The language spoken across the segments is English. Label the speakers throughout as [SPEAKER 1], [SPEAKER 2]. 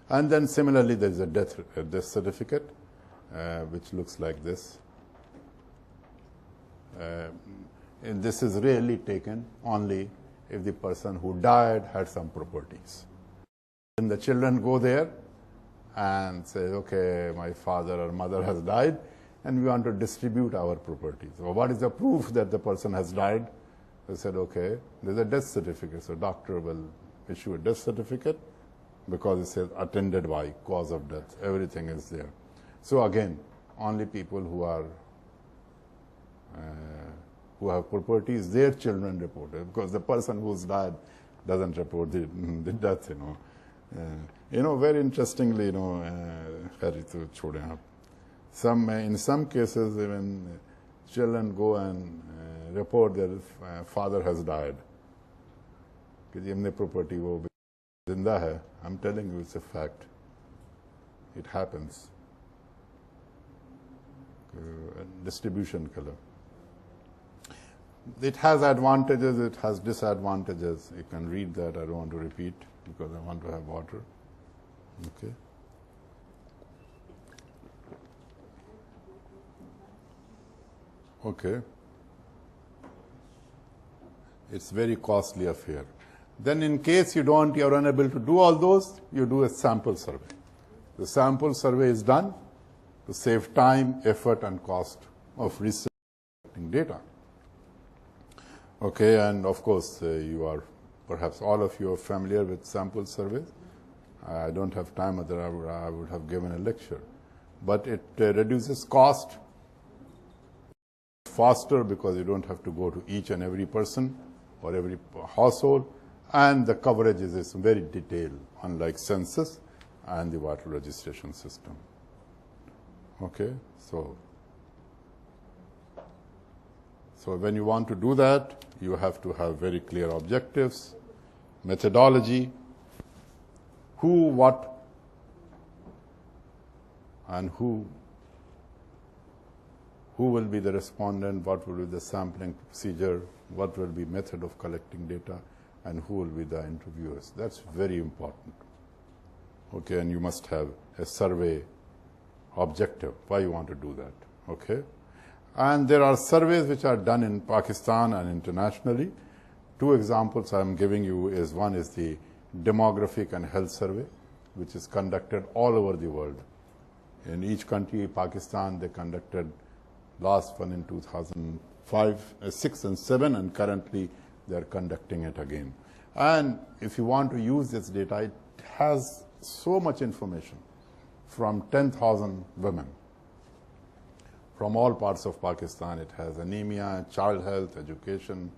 [SPEAKER 1] And then similarly, there is a death certificate, which looks like this. And this is rarely taken only if the person who died had some properties. Then the children go there and say, okay, my father or mother has died, and we want to distribute our properties. So what is the proof that the person has died? They said, okay, there's a death certificate. So doctor will issue a death certificate because it says attended by, cause of death. Everything is there. So again, only people who have properties, their children report it, because the person who's died doesn't report the death, very interestingly, in some cases, even children go and report their father has died. Property wo zinda hai. I'm telling you, it's a fact. It happens. Distribution color. It has advantages, it has disadvantages. You can read that. I don't want to repeat because I want to have water. Okay. Okay. It's very costly affair. Then in case you're unable to do all those, you do a sample survey. The sample survey is done to save time, effort, and cost of researching data. Okay, and of course, perhaps all of you are familiar with sample surveys. I don't have time, otherwise I would have given a lecture. But it reduces cost faster because you don't have to go to each and every person or every household, and the coverage is very detailed, unlike census and the voter registration system. Okay, so when you want to do that, you have to have very clear objectives, methodology, who, what, and who will be the respondent, what will be the sampling procedure, what will be method of collecting data, and who will be the interviewers. That's very important. Okay, and you must have a survey objective, why you want to do that. Okay, and there are surveys which are done in Pakistan and internationally. Two examples I'm giving you is, one is the Demographic and Health Survey, which is conducted all over the world. In each country, Pakistan, they conducted last one in 2005, 6 and 7, and currently they are conducting it again. And if you want to use this data, it has so much information from 10,000 women from all parts of Pakistan. It has anemia, child health, education,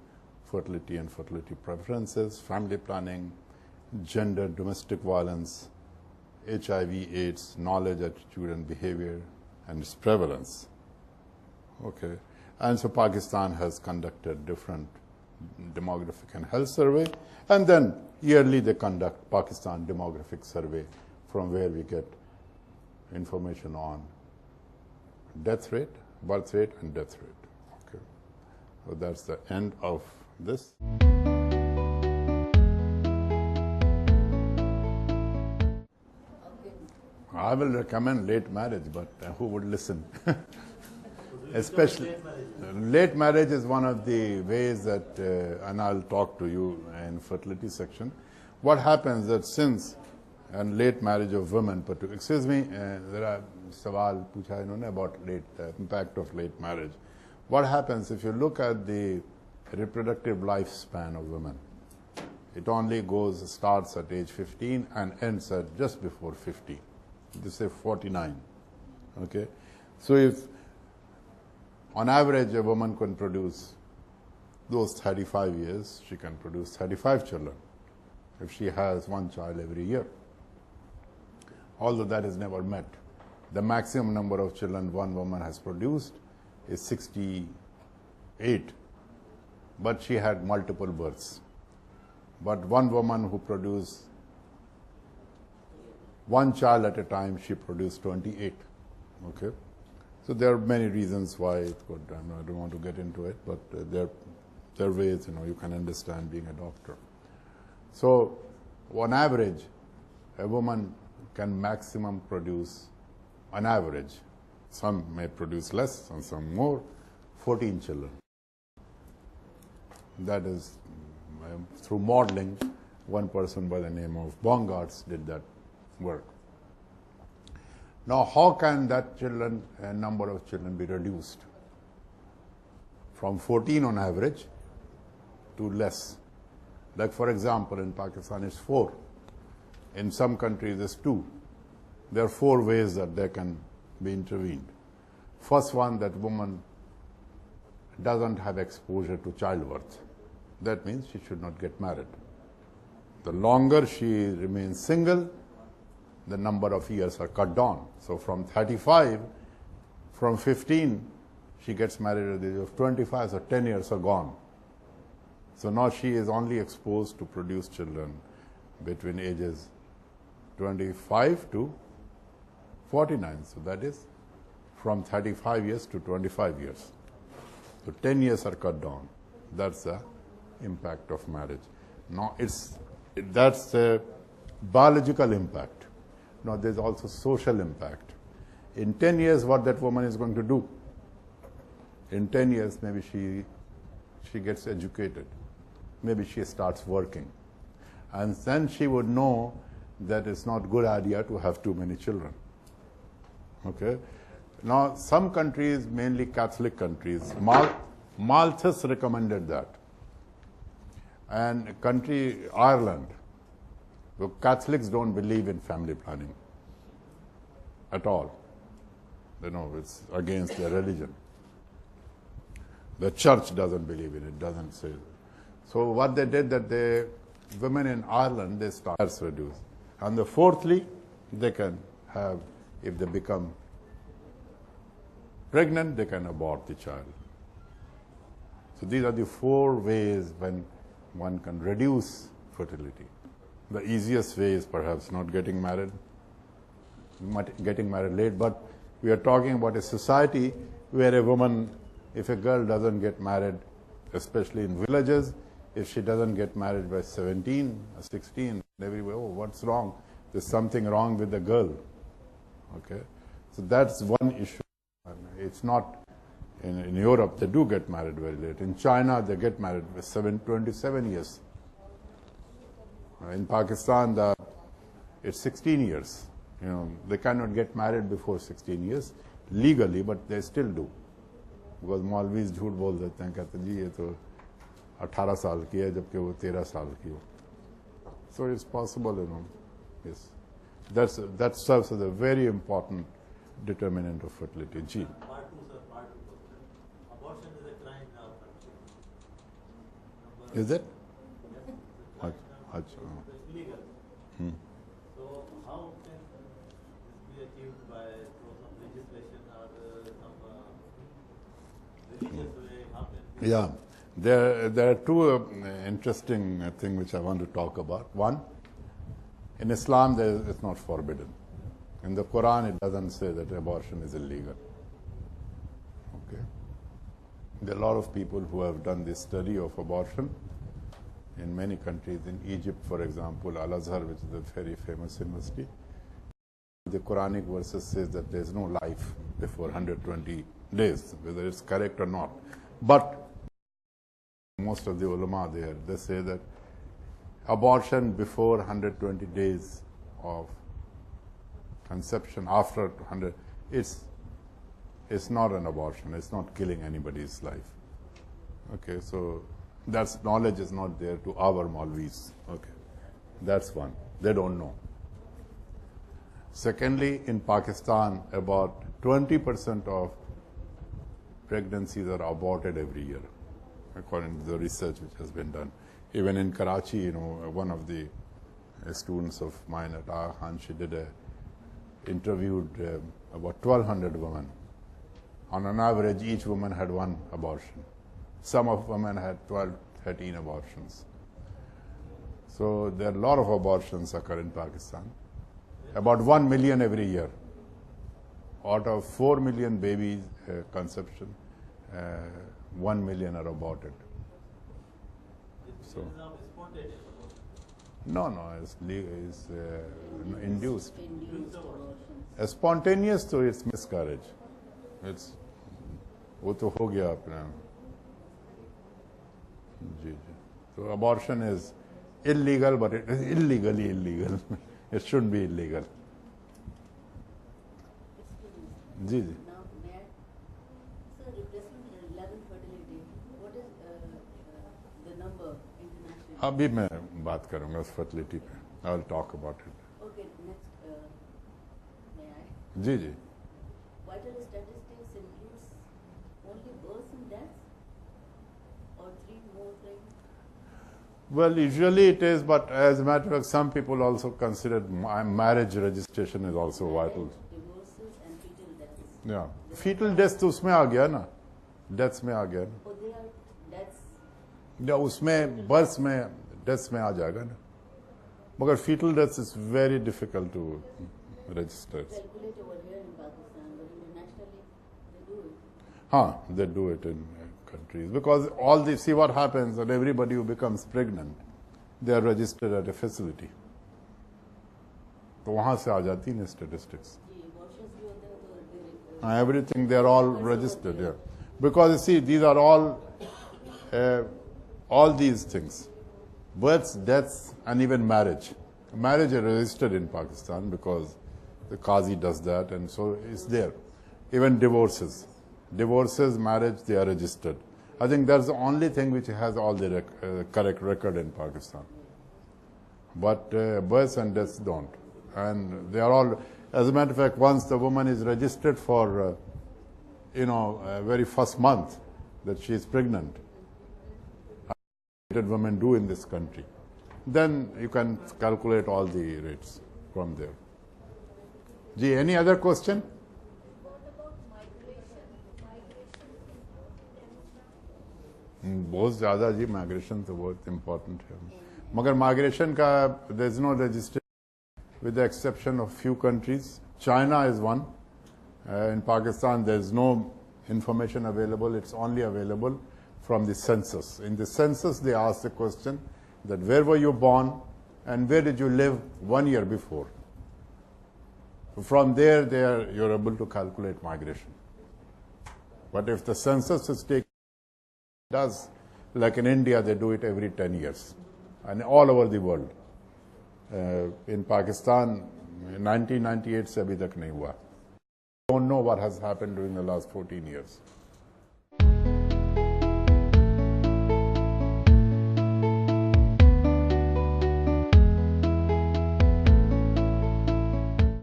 [SPEAKER 1] fertility and fertility preferences, family planning, gender, domestic violence, HIV, AIDS, knowledge, attitude and behavior, and its prevalence. Okay, and so Pakistan has conducted different demographic and health survey, and then yearly they conduct Pakistan Demographic Survey, from where we get information on death rate, birth rate, and death rate. Okay, so that's the end of this. I will recommend late marriage, but who would listen? Especially late marriage is one of the ways that, and I'll talk to you in fertility section. What happens that since and late marriage of women, excuse me, there are sawal pucha inhone about impact of late marriage. What happens if you look at the reproductive lifespan of women? It only starts at age 15 and ends at just before 50. They say 49. Okay, so if on average a woman can produce those 35 years, she can produce 35 children if she has one child every year. Although that is never met. The maximum number of children one woman has produced is 68, but she had multiple births. But one woman who produced one child at a time, she produced 28. Okay, so there are many reasons why it could. I don't want to get into it, but there are ways you can understand being a doctor. So, on average, a woman can maximum produce, on average, some may produce less and some more, 14 children. That is through modeling. One person by the name of Bongartz did that work. Now, how can that number of children be reduced from 14 on average to less? Like, for example, in Pakistan it's 4. In some countries it's 2. There are 4 ways that they can be intervened. First one, that woman doesn't have exposure to childbirth. That means she should not get married. The longer she remains single, the number of years are cut down. So from 35, from 15, she gets married at the age of 25, so 10 years are gone. So now she is only exposed to produce children between ages 25 to 49. So that is from 35 years to 25 years. So 10 years are cut down. That's the impact of marriage. Now that's a biological impact. Now there's also social impact. In 10 years, what that woman is going to do? In 10 years, maybe she gets educated. Maybe she starts working. And then she would know that it's not a good idea to have too many children. Okay? Now, some countries, mainly Catholic countries, Malthus recommended that. And country, Ireland, the Catholics don't believe in family planning at all. It's against their religion. The church doesn't believe in it, doesn't say. So what they did, that the women in Ireland, they start reduce. And fourthly, they can have, if they become pregnant, they can abort the child. So these are the 4 ways when one can reduce fertility. The easiest way is perhaps not getting married late, but we are talking about a society where a woman, if a girl doesn't get married, especially in villages, if she doesn't get married by 17 or 16, everywhere, oh, what's wrong? There's something wrong with the girl. Okay? So that's one issue. It's not, in Europe, they do get married very late. In China, they get married with 27 years. In Pakistan, it's 16 years. They cannot get married before 16 years legally, but they still do. Because Maulvis झूठ बोल देते हैं, कहते हैं जी ये तो 18 साल की है जबकि वो 13 साल की हो. So it's possible, yes. That serves as a very important determinant of fertility. Ji.
[SPEAKER 2] Part 2, sir, part 2. Abortion is a crime in our country.
[SPEAKER 1] Is it?
[SPEAKER 2] Yes. It's illegal. So how can this be achieved by some legislation or some religious way? How can
[SPEAKER 1] Yeah. There are 2 interesting things which I want to talk about. One, in Islam, it's not forbidden. In the Quran, it doesn't say that abortion is illegal. Okay? There are a lot of people who have done this study of abortion in many countries. In Egypt, for example, Al-Azhar, which is a very famous university, the Quranic verses says that there is no life before 120 days, whether it's correct or not. But most of the ulama there, they say that abortion before 120 days of conception, after 100, it's not an abortion. It's not killing anybody's life. Okay, so that's knowledge is not there to our Maulvis. Okay, that's one. They don't know. Secondly, in Pakistan, about 20% of pregnancies are aborted every year, according to the research which has been done. Even in Karachi, one of the students of mine at Khan, she interviewed about 1,200 women. On an average, each woman had 1 abortion. Some of women had 12, 13 abortions. So there are a lot of abortions occur in Pakistan. About 1 million every year. Out of 4 million babies conception, 1 million are aborted. So, No, no, it's induced.
[SPEAKER 3] Induced abortions.
[SPEAKER 1] Spontaneous, so it's miscarriage. It's वो तो हो गया अपना जी जी तो abortion is illegal, but it is illegally illegal. It shouldn't be illegal. Ji ji
[SPEAKER 3] Now, may I? Sir, replacement level fertility, what is the number internationally?
[SPEAKER 1] अभी मैं बात करूंगा उस fertility पे. I will talk about it.
[SPEAKER 3] Okay, next, may I?
[SPEAKER 1] Ji ji
[SPEAKER 3] Vital statistics includes only births and deaths? Or three more things?
[SPEAKER 1] Well, usually it is, but as a matter of fact, some people also consider marriage registration is also vital.
[SPEAKER 3] Divorces and fetal deaths.
[SPEAKER 1] Yeah. Fetal deaths तो उसमें आ गया ना, deaths में आ गया ना.
[SPEAKER 3] Oh, they are deaths.
[SPEAKER 1] या उसमें births में deaths में आ जाएगा ना. मगर fetal deaths is very difficult to register.
[SPEAKER 3] Calculate over here in Pakistan, but internationally they do it.
[SPEAKER 1] हाँ, they do it in countries because all the see what happens that everybody who becomes pregnant, they are registered at a facility. तो वहाँ से आ जाती है statistics.
[SPEAKER 3] जी, abortions भी होते हैं तो
[SPEAKER 1] Everything they are all registered, yeah. Because you see, these are all these things, births, deaths, and even marriage. Marriage are registered in Pakistan because the Qazi does that, and so it's there. Even divorces, marriage, they are registered. I think that's the only thing which has all the correct record in Pakistan. But births and deaths don't. And they are all, as a matter of fact, once the woman is registered for, very first month that she is pregnant, as women do in this country, then you can calculate all the rates from there. Ji, any other question? बहुत ज़्यादा जी migration तो बहुत important है मगर migration का there is no registration with the exception of few countries. China is one. In Pakistan, there is no information available. It's only available from the census. In the census, they ask the question that where were you born and where did you live 1 year before. From there, you're able to calculate migration. But if the census is taken, like in India, they do it every 10 years and all over the world. In Pakistan, 1998 से अभी तक नहीं हुआ. Don't know what has happened during the last 14 years.